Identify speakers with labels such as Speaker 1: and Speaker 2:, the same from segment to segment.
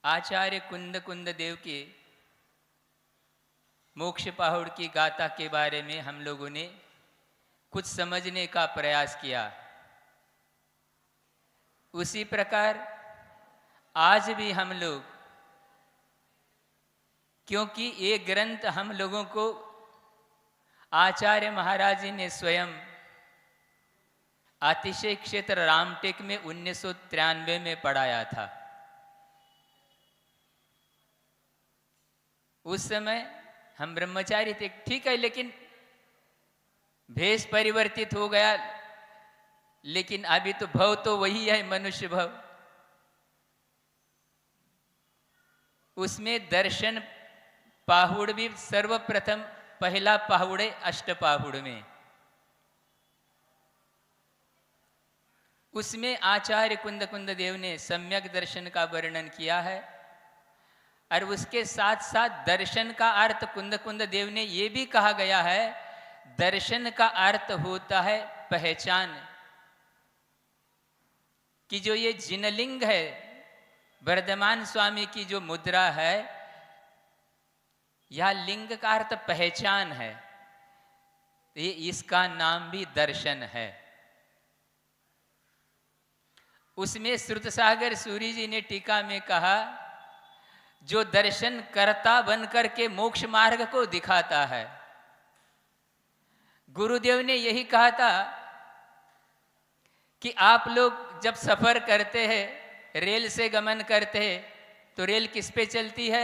Speaker 1: आचार्य कुंद कुंद देव के मोक्ष पहाड़ की गाथा के बारे में हम लोगों ने कुछ समझने का प्रयास किया। उसी प्रकार आज भी हम लोग, क्योंकि ये ग्रंथ हम लोगों को आचार्य महाराज जी ने स्वयं अतिशय क्षेत्र रामटेक में 1993 में पढ़ाया था। उस समय हम ब्रह्मचारी थे, ठीक है, लेकिन भेष परिवर्तित हो गया, लेकिन अभी तो भव तो वही है, मनुष्य भव। उसमें दर्शन पाहुड़ भी सर्वप्रथम पहला पाहुड़ है अष्टपाहुड़ में। उसमें आचार्य कुंद कुंद देव ने सम्यक दर्शन का वर्णन किया है, और उसके साथ साथ दर्शन का अर्थ कुंद कुंद देव ने यह भी कहा गया है, दर्शन का अर्थ होता है पहचान। कि जो ये जिनलिंग है, वर्धमान स्वामी की जो मुद्रा है, यह लिंग का अर्थ पहचान है, ये इसका नाम भी दर्शन है। उसमें श्रुतसागर सूरी जी ने टीका में कहा, जो दर्शन कर्ता बनकर के मोक्ष मार्ग को दिखाता है। गुरुदेव ने यही कहा था कि आप लोग जब सफर करते हैं, रेल से गमन करते हैं, तो रेल किस पे चलती है?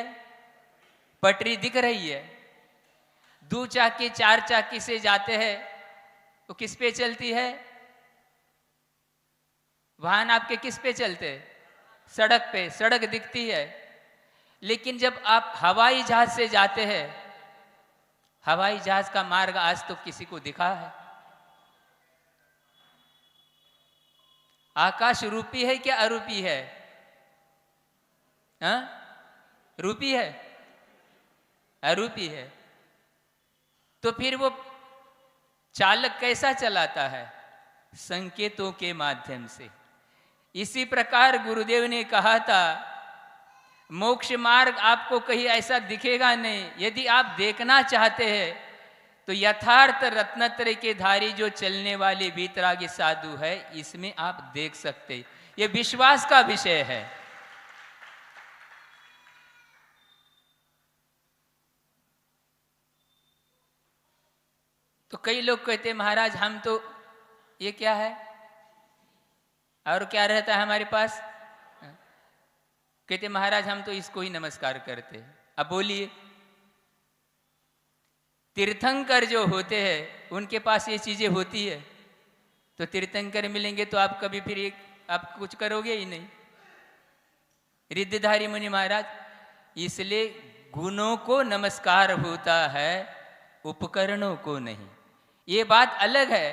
Speaker 1: पटरी दिख रही है। दो चाकी चार चाकी से जाते हैं तो किस पे चलती है? वाहन आपके किस पे चलते? सड़क पे, सड़क दिखती है। लेकिन जब आप हवाई जहाज से जाते हैं, हवाई जहाज का मार्ग आज तो किसी को दिखा है? आकाश रूपी है क्या अरूपी है? हाँ? रूपी है, अरूपी है। तो फिर वो चालक कैसा चलाता है? संकेतों के माध्यम से। इसी प्रकार गुरुदेव ने कहा था, मोक्ष मार्ग आपको कहीं ऐसा दिखेगा नहीं। यदि आप देखना चाहते हैं तो यथार्थ रत्नत्रय के धारी जो चलने वाले वीतरागी साधु है, इसमें आप देख सकते। ये विश्वास का विषय है। तो कई लोग कहते, महाराज हम तो, ये क्या है और क्या रहता है हमारे पास? कहते महाराज हम तो इसको ही नमस्कार करते। अब बोलिए, तीर्थंकर जो होते हैं उनके पास ये चीजें होती है, तो तीर्थंकर मिलेंगे तो आप कभी फिर आप कुछ करोगे ही नहीं। रिद्धधारी मुनि महाराज, इसलिए गुणों को नमस्कार होता है, उपकरणों को नहीं। ये बात अलग है।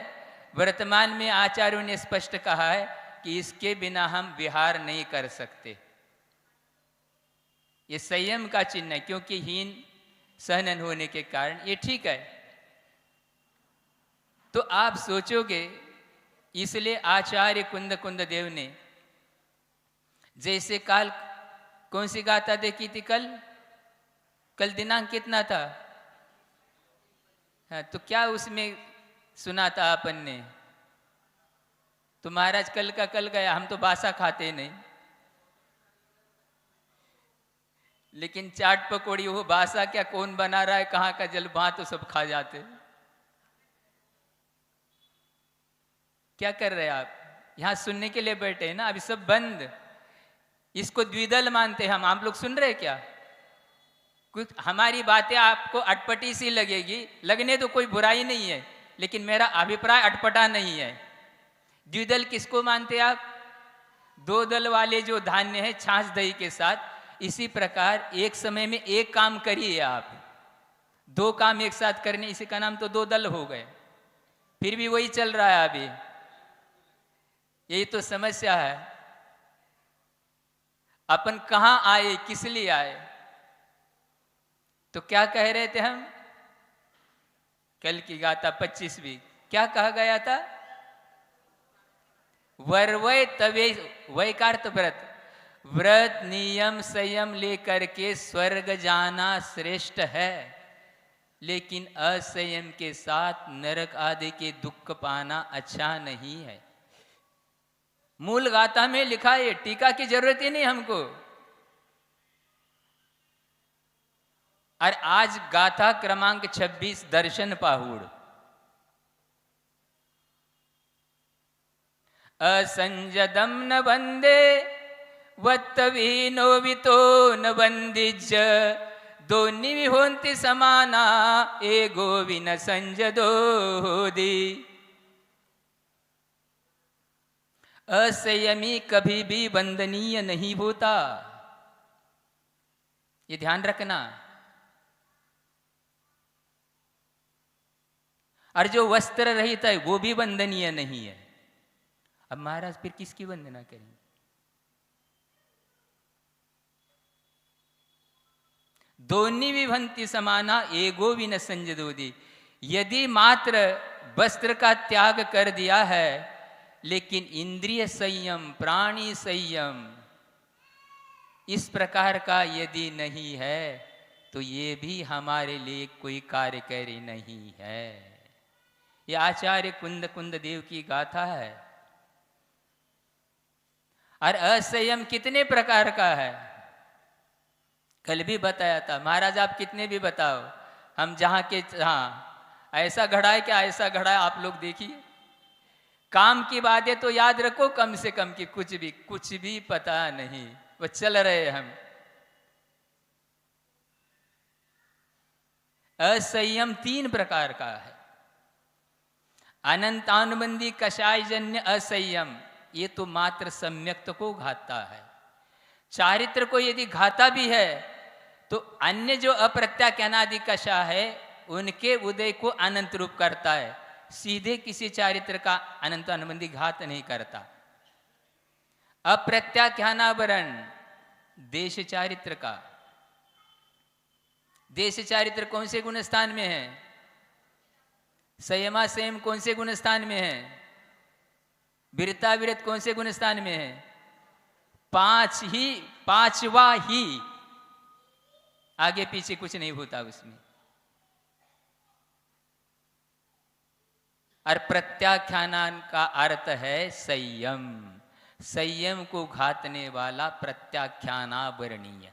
Speaker 1: वर्तमान में आचार्यों ने स्पष्ट कहा है कि इसके बिना हम विहार नहीं कर सकते। ये संयम का चिन्ह है, क्योंकि हीन सहनन होने के कारण ये ठीक है। तो आप सोचोगे, इसलिए आचार्य कुंद कुंद देव ने जैसे काल कौन सी गाथा देखी थी? कल दिनांक कितना था? हाँ, तो क्या उसमें सुना था अपन ने? तो महाराज कल का कल गया, हम तो बासा खाते नहीं, लेकिन चाट पकौड़ी वो बासा क्या कौन बना रहा है, कहाँ का जल वहां तो सब खा जाते। क्या कर रहे हैं आप? यहां सुनने के लिए बैठे हैं ना, अभी सब बंद। इसको द्विदल मानते हैं हम। आप लोग सुन रहे क्या? कुछ हमारी बातें आपको अटपटी सी लगेगी, लगने तो कोई बुराई नहीं है, लेकिन मेरा अभिप्राय अटपटा नहीं है। द्विदल किसको मानते हैं आप? दो दल वाले जो धान्य है छाछ दही के साथ, इसी प्रकार एक समय में एक काम करिए आप। दो काम एक साथ करने, इसी का नाम तो दो दल हो गए। फिर भी वही चल रहा है अभी। यही तो समस्या है। अपन कहां आए, किस लिए आए? तो क्या कह रहे थे हम? कल की गाथा 25वीं क्या कहा गया था? वर्वय तवे वैकार्त व्रत, व्रत नियम संयम लेकर के स्वर्ग जाना श्रेष्ठ है, लेकिन असंयम के साथ नरक आदि के दुख पाना अच्छा नहीं है। मूल गाथा में लिखा है, टीका की जरूरत ही नहीं हमको। और आज गाथा क्रमांक 26 दर्शन पाहुड़। असंजदम न वंदे वत्तवीनो वितो न वंदिज दोन्ही विहोंति समाना एगो विन संजदोदी। असंयमी कभी भी वंदनीय नहीं होता, ये ध्यान रखना। और जो वस्त्र रहित है वो भी वंदनीय नहीं है। अब महाराज फिर किसकी वंदना करेंगे? दोन्ही विभंति समाना एगो विन संजदोदी। यदि मात्र वस्त्र का त्याग कर दिया है, लेकिन इंद्रिय संयम, प्राणी संयम इस प्रकार का यदि नहीं है, तो ये भी हमारे लिए कोई कार्यकारी नहीं है। ये आचार्य कुंद कुंद देव की गाथा है। और असंयम कितने प्रकार का है कल भी बताया था। महाराज आप कितने भी बताओ, हम जहां के हाँ ऐसा घड़ा है क्या, ऐसा घड़ा है, आप लोग देखिए। काम की बातें तो याद रखो कम से कम की, कुछ भी पता नहीं, वो चल रहे हम। असंयम 3 प्रकार का है। अनंतानुबंधी कषायजन्य असंयम, ये तो मात्र सम्यक्त को घाता है। चारित्र को यदि घाता भी है तो अन्य जो अप्रत्याख्यानादि कषा है उनके उदय को अनंत रूप करता है, सीधे किसी चारित्र का अनंत अनुबंधी घात नहीं करता। अप्रत्याख्यानावरण देश चारित्र का, देश चारित्र कौन से गुण स्थान में है? संयमा संयम कौन से गुण स्थान में है? विरता विरत कौन से गुण स्थान में है? 5 ही, 5वां ही, आगे पीछे कुछ नहीं होता उसमें। और प्रत्याख्यान का अर्थ है संयम, संयम को घातने वाला प्रत्याख्यानावरणीय।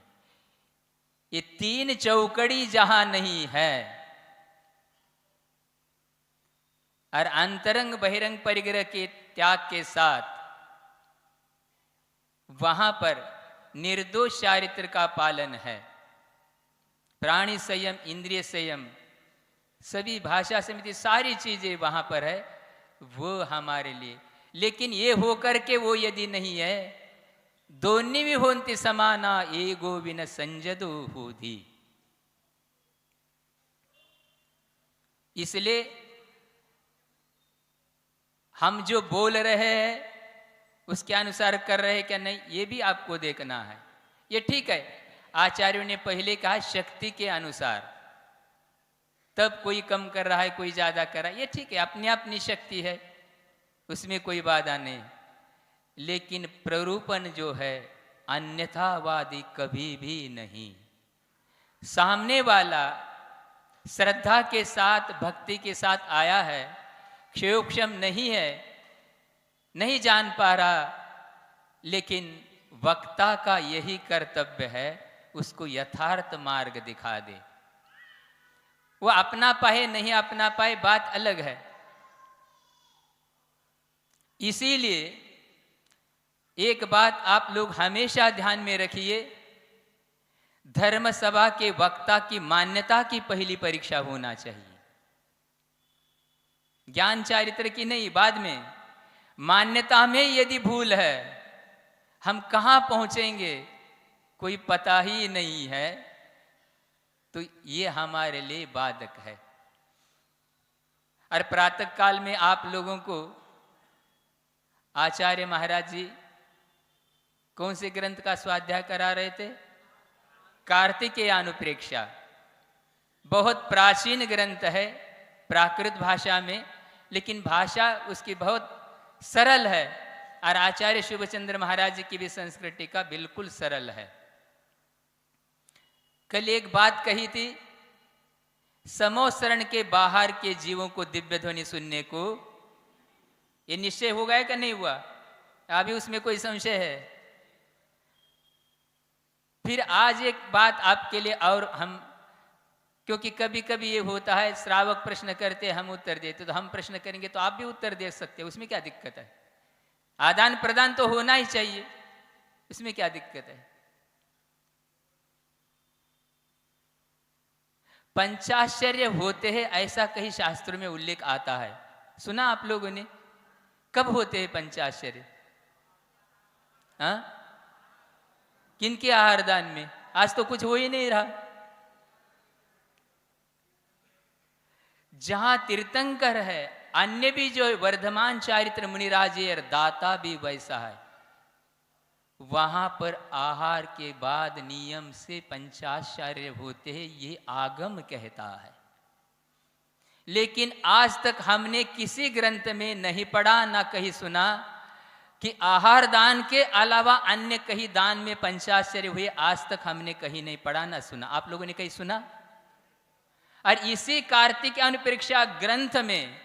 Speaker 1: ये 3 चौकड़ी जहां नहीं है, और अंतरंग बहिरंग परिग्रह के त्याग के साथ वहां पर निर्दोष चारित्र का पालन है। प्राणी संयम, इंद्रिय संयम, सभी भाषा समिति सारी चीजें वहां पर है, वो हमारे लिए। लेकिन ये होकर के वो यदि नहीं है, दोन्ही भी होंति समाना एगो विन संजदो होधी। इसलिए हम जो बोल रहे हैं उसके अनुसार कर रहे हैं क्या नहीं, ये भी आपको देखना है। ये ठीक है, आचार्यों ने पहले कहा शक्ति के अनुसार, तब कोई कम कर रहा है कोई ज्यादा कर रहा है, ये ठीक है, अपनी अपनी शक्ति है, उसमें कोई बाधा नहीं। लेकिन प्ररूपण जो है अन्यथावादी कभी भी नहीं। सामने वाला श्रद्धा के साथ भक्ति के साथ आया है, क्षयोक्षम नहीं है, नहीं जान पा रहा, लेकिन वक्ता का यही कर्तव्य है उसको यथार्थ मार्ग दिखा दे। वो अपना पाए नहीं अपना पाए बात अलग है। इसीलिए एक बात आप लोग हमेशा ध्यान में रखिए, धर्म सभा के वक्ता की मान्यता की पहली परीक्षा होना चाहिए, ज्ञान चारित्र की नहीं, बाद में। मान्यता में यदि भूल है, हम कहां पहुंचेंगे कोई पता ही नहीं है, तो ये हमारे लिए बाधक है। और प्रातः काल में आप लोगों को आचार्य महाराज जी कौन से ग्रंथ का स्वाध्याय करा रहे थे? कार्तिकेय अनुप्रेक्षा। बहुत प्राचीन ग्रंथ है, प्राकृत भाषा में, लेकिन भाषा उसकी बहुत सरल है, और आचार्य शुभचंद्र महाराज जी की भी संस्कृति का बिल्कुल सरल है। कल एक बात कही थी, समोसरण के बाहर के जीवों को दिव्य ध्वनि सुनने को ये निश्चय हो गया कि नहीं हुआ? अभी उसमें कोई संशय है? फिर आज एक बात आपके लिए, और हम, क्योंकि कभी कभी ये होता है श्रावक प्रश्न करते हम उत्तर देते, तो हम प्रश्न करेंगे तो आप भी उत्तर दे सकते हैं, उसमें क्या दिक्कत है? आदान प्रदान तो होना ही चाहिए, इसमें क्या दिक्कत है? पंचाश्चर्य होते हैं ऐसा कहीं शास्त्रों में उल्लेख आता है, सुना आप लोगों ने? कब होते हैं पंचाश्चर्य? हाँ, किनके आहार दान में? आज तो कुछ हो ही नहीं रहा। जहां तीर्थंकर है, अन्य भी जो वर्धमान चारित्र मुनिराज और दाता भी वैसा है, वहां पर आहार के बाद नियम से पंचाश्चर्य होते हैं, ये आगम कहता है। लेकिन आज तक हमने किसी ग्रंथ में नहीं पढ़ा, ना कहीं सुना कि आहार दान के अलावा अन्य कहीं दान में पंचाश्चर्य हुए। आज तक हमने कहीं नहीं पढ़ा, ना सुना। आप लोगों ने कहीं सुना? और इसी कार्तिक अनुपरीक्षा ग्रंथ में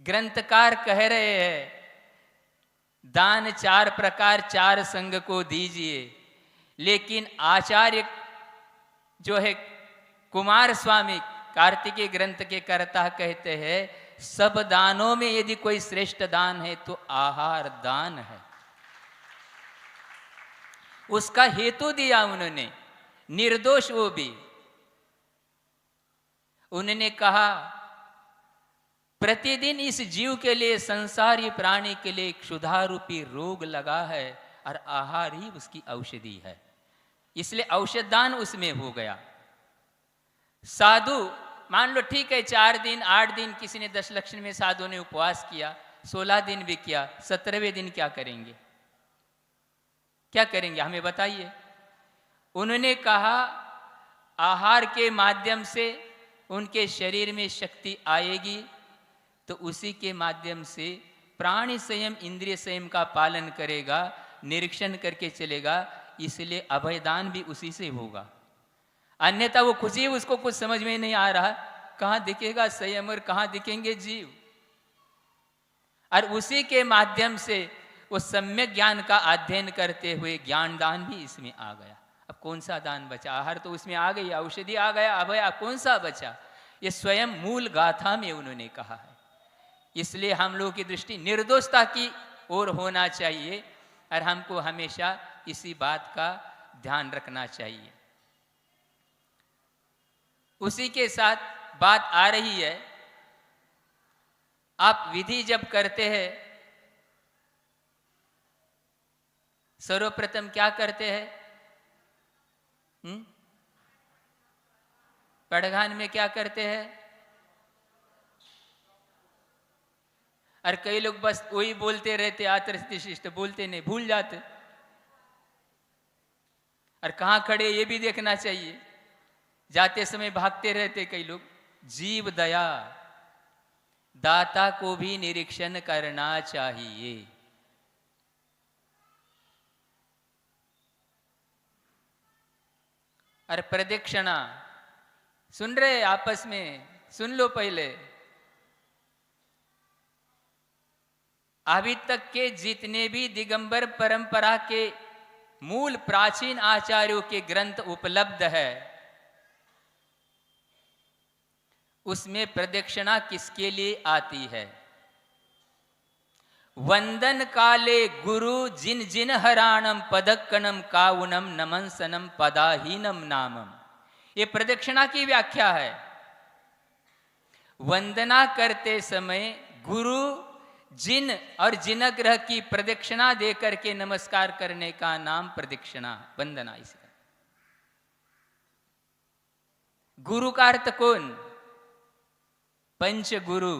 Speaker 1: ग्रंथकार कह रहे हैं, दान 4 प्रकार 4 संग को दीजिए। लेकिन आचार्य जो है कुमार स्वामी कार्तिकीय ग्रंथ के कर्ता कहते हैं, सब दानों में यदि कोई श्रेष्ठ दान है तो आहार दान है। उसका हेतु दिया उन्होंने, निर्दोष वो भी। उन्होंने कहा प्रतिदिन इस जीव के लिए, संसारी प्राणी के लिए क्षुधा रूपी रोग लगा है और आहार ही उसकी औषधि है, इसलिए औषध दान उसमें हो गया। साधु मान लो ठीक है, 4 दिन 8 दिन किसी ने 10 लक्षण में साधु ने उपवास किया, 16 दिन भी किया, 17वें दिन क्या करेंगे? क्या करेंगे हमें बताइए। उन्होंने कहा आहार के माध्यम से उनके शरीर में शक्ति आएगी, तो उसी के माध्यम से प्राणी संयम इंद्रिय संयम का पालन करेगा, निरीक्षण करके चलेगा, इसलिए अभयदान भी उसी से होगा। अन्यथा वो खुद ही, उसको कुछ समझ में नहीं आ रहा, कहाँ दिखेगा संयम और कहाँ दिखेंगे जीव। और उसी के माध्यम से वो सम्यक ज्ञान का अध्ययन करते हुए ज्ञान दान भी इसमें आ गया। अब कौन सा दान बचा? आहार तो उसमें आ गई, औषधि आ गया, अभय अब कौन सा बचा? ये स्वयं मूल गाथा में उन्होंने कहा है। इसलिए हम लोगों की दृष्टि निर्दोषता की ओर होना चाहिए और हमको हमेशा इसी बात का ध्यान रखना चाहिए। उसी के साथ बात आ रही है, आप विधि जब करते हैं, सर्वप्रथम क्या करते हैं? पड़घान में क्या करते हैं? और कई लोग बस वही बोलते रहते, आतरस्ति शिष्ट बोलते नहीं, भूल जाते। और कहाँ खड़े ये भी देखना चाहिए, जाते समय भागते रहते कई लोग। जीव दया, दाता को भी निरीक्षण करना चाहिए। और प्रदक्षिणा सुन रहे आपस में, सुन लो पहले। अभी तक के जितने भी दिगंबर परंपरा के मूल प्राचीन आचार्यों के ग्रंथ उपलब्ध है, उसमें प्रदक्षिणा किसके लिए आती है? वंदन काले गुरु जिन जिन हराणम पदक्कणम काउनम नमनसनम पदाहीनम नामम। ये प्रदक्षिणा की व्याख्या है। वंदना करते समय गुरु जिन और जिनग्रह की प्रदक्षिणा देकर के नमस्कार करने का नाम प्रदक्षिणा, वंदना। इसका गुरु का अर्थ कौन? पंच गुरु।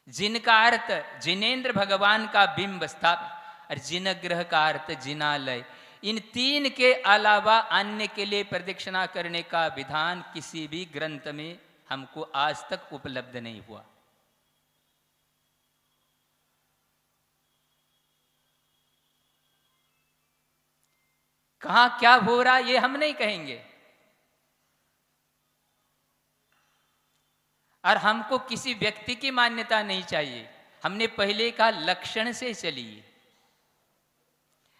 Speaker 1: जिनका अर्थ जिनेन्द्र भगवान का बिंब स्थापित, और जिनग्रह का अर्थ जिनालय। इन 3 के अलावा अन्य के लिए प्रदक्षिणा करने का विधान किसी भी ग्रंथ में हमको आज तक उपलब्ध नहीं हुआ। कहां क्या हो रहा ये हम नहीं कहेंगे। और हमको किसी व्यक्ति की मान्यता नहीं चाहिए। हमने पहले कहा लक्षण से चलिए।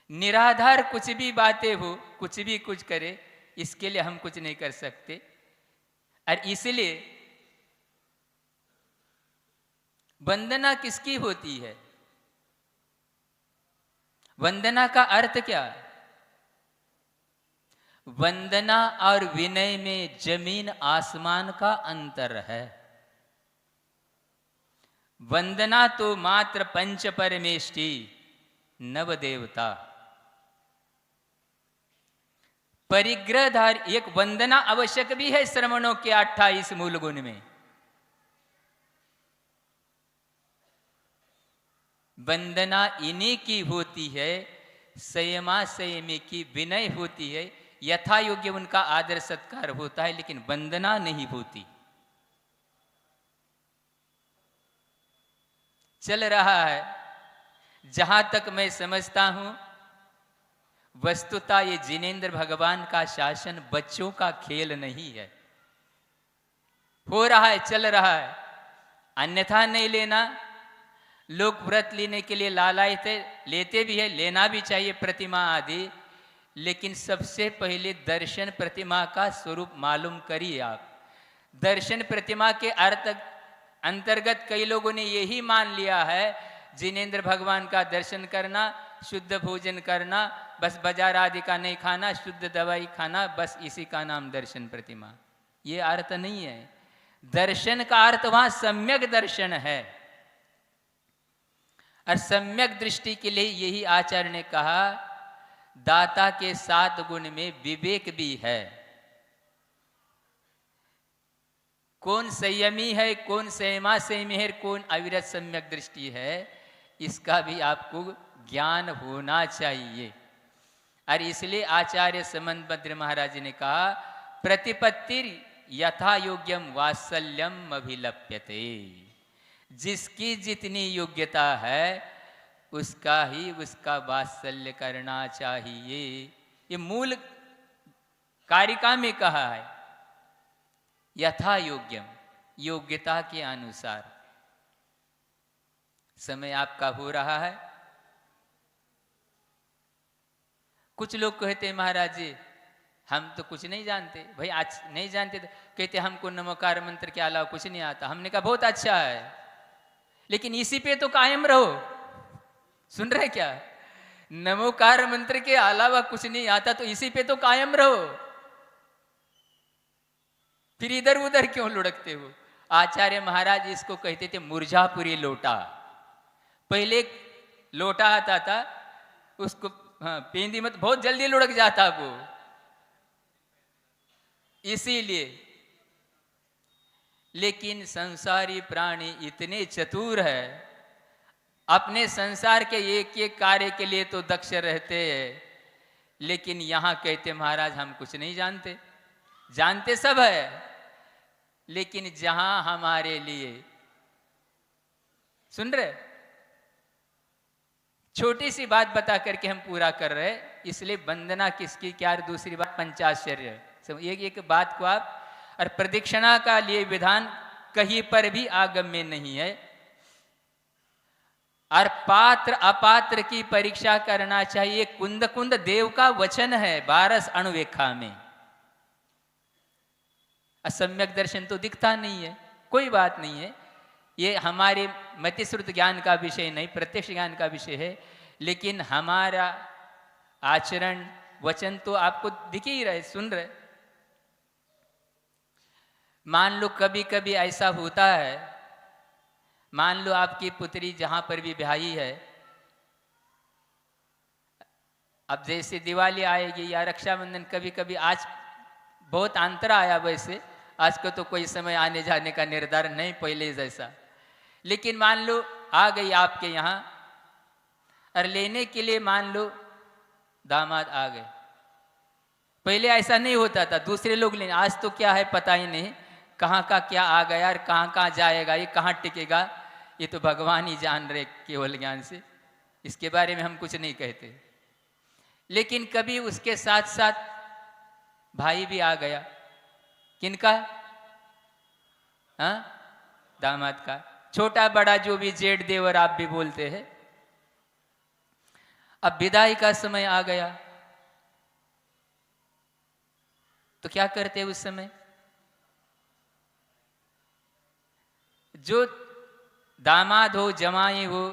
Speaker 1: निराधार कुछ भी बातें हो, कुछ भी कुछ करे, इसके लिए हम कुछ नहीं कर सकते। और इसलिए वंदना किसकी होती है? वंदना का अर्थ क्या? वंदना और विनय में जमीन आसमान का अंतर है। वंदना तो मात्र पंच परमेष्टि नव देवता परिग्रहधार। एक वंदना आवश्यक भी है श्रवणों के 28 मूल गुण में। वंदना इन्हीं की होती है, संयमा संयमी की विनय होती है, यथा योग्य उनका आदर सत्कार होता है, लेकिन वंदना नहीं होती। चल रहा है, जहां तक मैं समझता हूं, वस्तुतः ये जिनेंद्र भगवान का शासन बच्चों का खेल नहीं है। हो रहा है, चल रहा है, अन्यथा नहीं लेना। लोग व्रत लेने के लिए लालायते लेते भी है, लेना भी चाहिए प्रतिमा आदि, लेकिन सबसे पहले दर्शन प्रतिमा का स्वरूप मालूम करिए आप। दर्शन प्रतिमा के अर्थ अंतर्गत कई लोगों ने यही मान लिया है, जिनेंद्र भगवान का दर्शन करना, शुद्ध भोजन करना, बस बाजार आदि का नहीं खाना, शुद्ध दवाई खाना, बस इसी का नाम दर्शन प्रतिमा। ये अर्थ नहीं है। दर्शन का अर्थ वहां सम्यक दर्शन है। और सम्यक दृष्टि के लिए यही आचार्य ने कहा, दाता के 7 गुण में विवेक भी है। कौन संयमी है, कौन संयमा संयमी है, कौन अविरत सम्यक दृष्टि है, इसका भी आपको ज्ञान होना चाहिए। और इसलिए आचार्य समंतभद्र महाराज ने कहा, प्रतिपत्तिर यथा योग्यम वात्सल्यम अभिलप्यते। जिसकी जितनी योग्यता है उसका ही उसका वात्सल्य करना चाहिए। ये मूल कारिका में कहा है, यथा योग्यम, योग्यता के अनुसार। समय आपका हो रहा है। कुछ लोग कहते हैं महाराज जी हम तो कुछ नहीं जानते। भाई आज नहीं जानते तो कहते हमको नमोकार मंत्र के अलावा कुछ नहीं आता। हमने कहा बहुत अच्छा है, लेकिन इसी पे तो कायम रहो। सुन रहे क्या? नमोकार मंत्र के अलावा कुछ नहीं आता तो इसी पे तो कायम रहो, फिर इधर उधर क्यों लुढ़कते हो? आचार्य महाराज इसको कहते थे मुरझापुरी लोटा। पहले लोटा आता था, उसको पेंदी मत, बहुत जल्दी लुढ़क जाता वो। इसीलिए, लेकिन संसारी प्राणी इतने चतुर है, अपने संसार के एक एक कार्य के लिए तो दक्ष रहते हैं, लेकिन यहां कहते महाराज हम कुछ नहीं जानते। जानते सब है, लेकिन जहां हमारे लिए, सुन रहे, छोटी सी बात बता करके हम पूरा कर रहे, इसलिए वंदना किसकी क्या, दूसरी बात पंचाश्चर्य। एक एक बात को आप, और प्रदक्षिणा का लिए विधान कहीं पर भी आगम्य नहीं है। और पात्र अपात्र की परीक्षा करना चाहिए, कुंद कुंद देव का वचन है 12 अणुवेखा में। असम्यक दर्शन तो दिखता नहीं है, कोई बात नहीं है, ये हमारे मतिश्रुत ज्ञान का विषय नहीं, प्रत्यक्ष ज्ञान का विषय है। लेकिन हमारा आचरण वचन तो आपको दिख ही रहे, सुन रहे। मान लो कभी कभी ऐसा होता है, मान लो आपकी पुत्री जहां पर भी ब्याही है, अब जैसे दिवाली आएगी या रक्षाबंधन, कभी कभी आज बहुत अंतर आया, वैसे आज को तो कोई समय आने जाने का निर्धारण नहीं पहले जैसा, लेकिन मान लो आ गई आपके यहाँ, और लेने के लिए मान लो दामाद आ गए। पहले ऐसा नहीं होता था, दूसरे लोग लेने, आज तो क्या है पता ही नहीं, कहाँ का क्या आ गया और कहाँ कहाँ जाएगा, ये कहाँ टिकेगा, ये तो भगवान ही जान रहे केवल ज्ञान से, इसके बारे में हम कुछ नहीं कहते। लेकिन कभी उसके साथ साथ भाई भी आ गया। किनका? हाँ, दामाद का, छोटा बड़ा जो भी, जेठ देवर आप भी बोलते हैं। अब विदाई का समय आ गया, तो क्या करते हैं उस समय? जो दामाद हो, जमाई हो,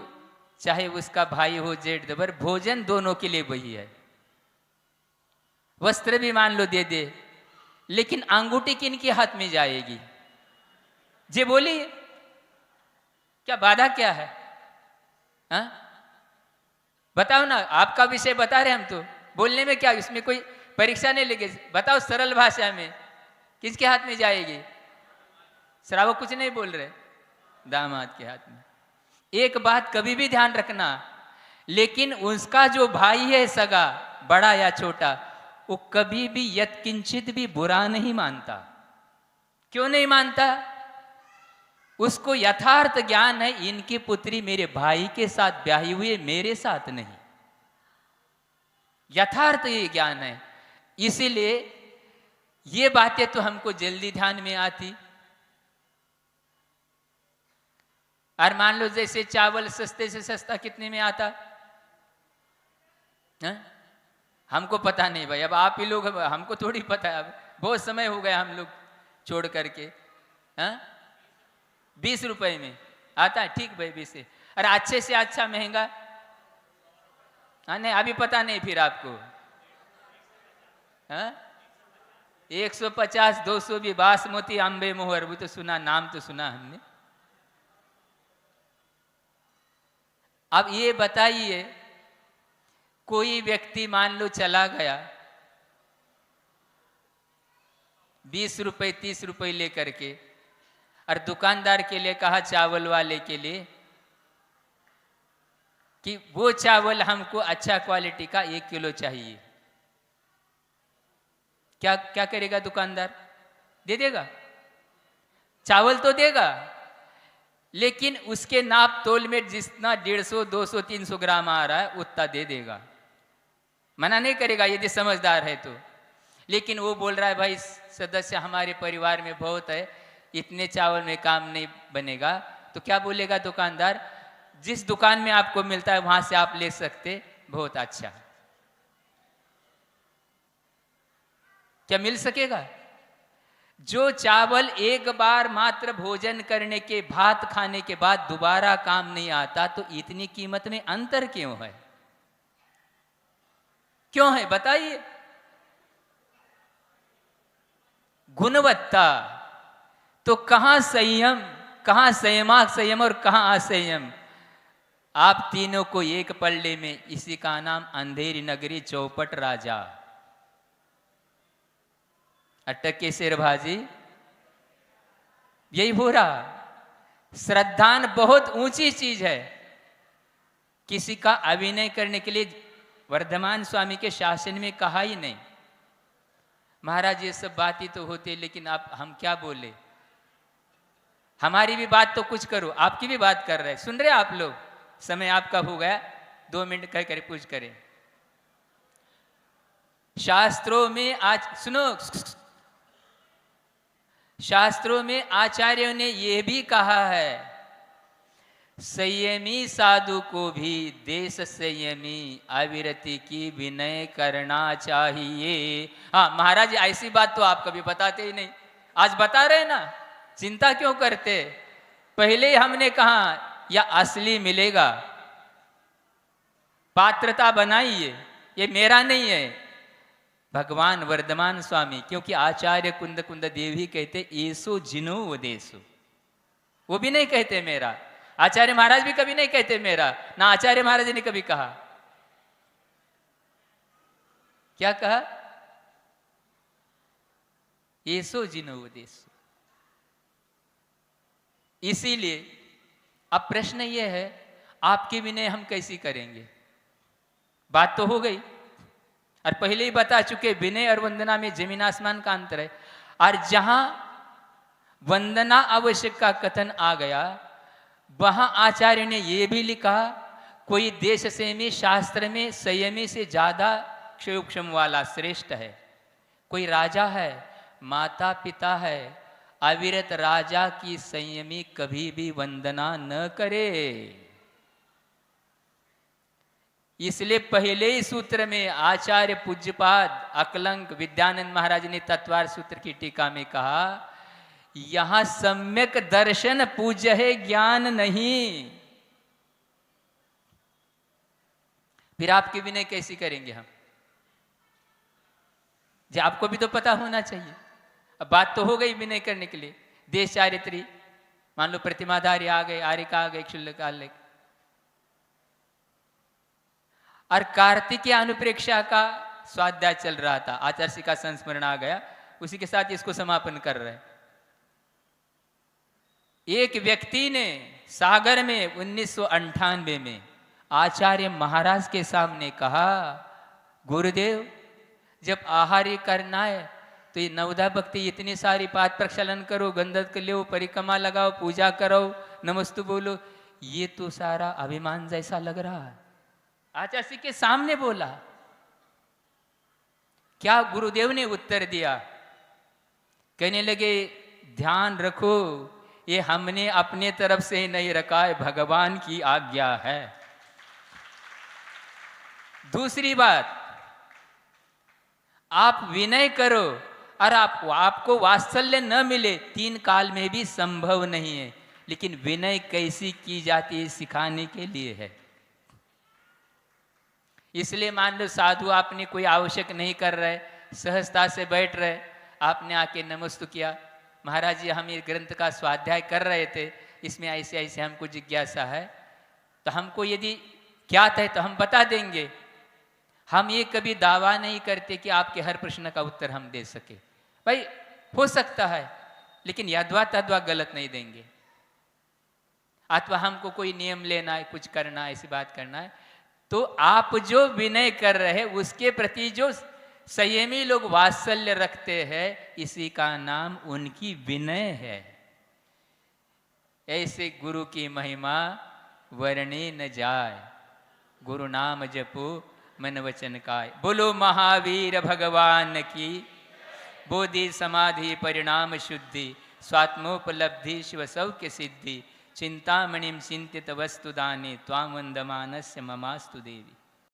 Speaker 1: चाहे उसका भाई हो, जेठ देवर, भोजन दोनों के लिए वही है। वस्त्र भी मान लो दे दे, लेकिन अंगूठी किनके हाथ में जाएगी? जे बोलिए, क्या बाधा क्या है? हाँ, बताओ ना, आपका विषय बता रहे हम, तो बोलने में क्या, इसमें कोई परीक्षा नहीं लेंगे। बताओ सरल भाषा में, किसके हाथ में जाएगी? श्रावक कुछ नहीं बोल रहे, दामाद के हाथ में। एक बात कभी भी ध्यान रखना, लेकिन उसका जो भाई है सगा, बड़ा या छोटा, वो कभी भी यत्किंचित भी बुरा नहीं मानता। क्यों नहीं मानता? उसको यथार्थ ज्ञान है, इनकी पुत्री मेरे भाई के साथ ब्याही हुई है, मेरे साथ नहीं। यथार्थ ये ज्ञान है, इसीलिए ये बातें तो हमको जल्दी ध्यान में आती। और मान लो जैसे चावल सस्ते से सस्ता कितने में आता है? हमको पता नहीं भाई, अब आप ही लोग, हमको थोड़ी पता है, अब बहुत समय हो गया हम लोग छोड़ करके। हाँ, 20 रुपए में आता है, ठीक भाई, 20 से। अरे अच्छे से अच्छा महंगा? हाँ, नहीं अभी पता नहीं फिर आपको। हाँ, 150 200 भी, बासमती अम्बे मोहर, वो तो सुना, नाम तो सुना हमने। अब ये बताइए, कोई व्यक्ति मान लो चला गया 20 रुपए 30 रुपए लेकर के, और दुकानदार के लिए कहा, चावल वाले के लिए, कि वो चावल हमको अच्छा क्वालिटी का 1 किलो चाहिए। क्या क्या करेगा दुकानदार? दे देगा, चावल तो देगा, लेकिन उसके नाप तोल में जितना 150 200 300 ग्राम आ रहा है उतना दे देगा। मना नहीं करेगा यदि समझदार है तो। लेकिन वो बोल रहा है, भाई सदस्य हमारे परिवार में बहुत है, इतने चावल में काम नहीं बनेगा। तो क्या बोलेगा दुकानदार? जिस दुकान में आपको मिलता है वहां से आप ले सकते, बहुत अच्छा। क्या मिल सकेगा? जो चावल एक बार मात्र भोजन करने के, भात खाने के बाद दोबारा काम नहीं आता, तो इतनी कीमत में अंतर क्यों है? क्यों है बताइए? गुणवत्ता। तो कहां संयम, कहां संयम और कहां असंयम? आप तीनों को एक पल्ले में, इसी का नाम अंधेरी नगरी चौपट राजा। अटके शेर भाजी, यही हो रहा। श्रद्धान बहुत ऊंची चीज है। किसी का अभिनय करने के लिए वर्धमान स्वामी के शासन में कहा ही नहीं। महाराज ये सब बात ही तो होती है, लेकिन आप, हम क्या बोले? हमारी भी बात तो कुछ करो, आपकी भी बात कर रहे हैं, सुन रहे आप लोग? समय आपका हो गया, 2 मिनट कह कर पूछ करें। शास्त्रों में आज सुनो, शास्त्रों में आचार्यों ने यह भी कहा है, संयमी साधु को भी देश संयमी अविरति की विनय करना चाहिए। हाँ महाराज, ऐसी बात तो आप कभी बताते ही नहीं, आज बता रहे ना, चिंता क्यों करते? पहले हमने कहा या असली मिलेगा, पात्रता बनाइए, ये मेरा नहीं है, भगवान वर्धमान स्वामी। क्योंकि आचार्य कुंद कुंद देव ही कहते, ऐसो जिनो वदेसो, वो भी नहीं कहते मेरा। आचार्य महाराज भी कभी नहीं कहते मेरा, ना आचार्य महाराज ने कभी कहा। क्या कहा? ऐसो जिनो वदेसो। इसीलिए अब प्रश्न यह है, आपके विनय हम कैसी करेंगे? बात तो हो गई, और पहले ही बता चुके, विनय और वंदना में जमीन आसमान का अंतर है। और जहां वंदना आवश्यक का कथन आ गया, वहां आचार्य ने यह भी लिखा, कोई देश संयमी, शास्त्र में संयमी से ज्यादा क्षयोक्षम वाला श्रेष्ठ है। कोई राजा है, माता पिता है, अविरत राजा की संयमी कभी भी वंदना न करे। इसलिए पहले ही सूत्र में आचार्य पूज्यपाद अकलंक विद्यानंद महाराज ने तत्वार सूत्र की टीका में कहा, यहां सम्यक दर्शन पूज्य है, ज्ञान नहीं। फिर आपकी विनय कैसी करेंगे हम? जी आपको भी तो पता होना चाहिए। अब बात तो हो गई विनय करने के लिए, देश चारित्री, मान लो प्रतिमाधारी आ गए, आर्यका आ गए, क्षुल्लक आलेख, और कार्तिकीय अनुप्रेक्षा का स्वाध्याय चल रहा था, आचार्य का संस्मरण आ गया, उसी के साथ इसको समापन कर रहे। एक व्यक्ति ने सागर में 1998 में आचार्य महाराज के सामने कहा, गुरुदेव जब आहार्य करना है तो ये नवदा भक्ति इतनी सारी पाठ प्रक्षालन करो, गंधक लो, परिक्रमा लगाओ, पूजा करो, नमस्तु बोलो, ये तो सारा अभिमान जैसा लग रहा है। आचार्य के सामने बोला। क्या गुरुदेव ने उत्तर दिया? कहने लगे, ध्यान रखो, ये हमने अपने तरफ से नहीं रखा है, भगवान की आज्ञा है। दूसरी बात, आप विनय करो और आपको वात्सल्य न मिले, 3 काल में भी संभव नहीं है, लेकिन विनय कैसी की जाती है सिखाने के लिए है। इसलिए मान लो साधु आपने कोई आवश्यक नहीं कर रहे, सहजता से बैठ रहे, आपने आके नमस्तु किया, महाराज जी हम ये ग्रंथ का स्वाध्याय कर रहे थे, इसमें ऐसे ऐसे हमको जिज्ञासा है, तो हमको यदि ज्ञात है तो हम बता देंगे। हम ये कभी दावा नहीं करते कि आपके हर प्रश्न का उत्तर हम दे सके। भाई हो सकता है, लेकिन यद्वा तद्वा गलत नहीं देंगे। अथवा हमको कोई नियम लेना है, कुछ करना है, ऐसी बात करना है, तो आप जो विनय कर रहे हैं उसके प्रति जो संयमी लोग वात्सल्य रखते हैं, इसी का नाम उनकी विनय है। ऐसे गुरु की महिमा वर्णे न जाए, गुरु नाम जपो मन वचन काय। बोलो महावीर भगवान की, बोधि समाधि परिणाम शुद्धि, स्वात्मोपलब्धि शिव सौख्य सिद्धि, चिंतामणिम चिंतित वस्तुदाने त्वां वंदमानस्य ममास्तु देवी।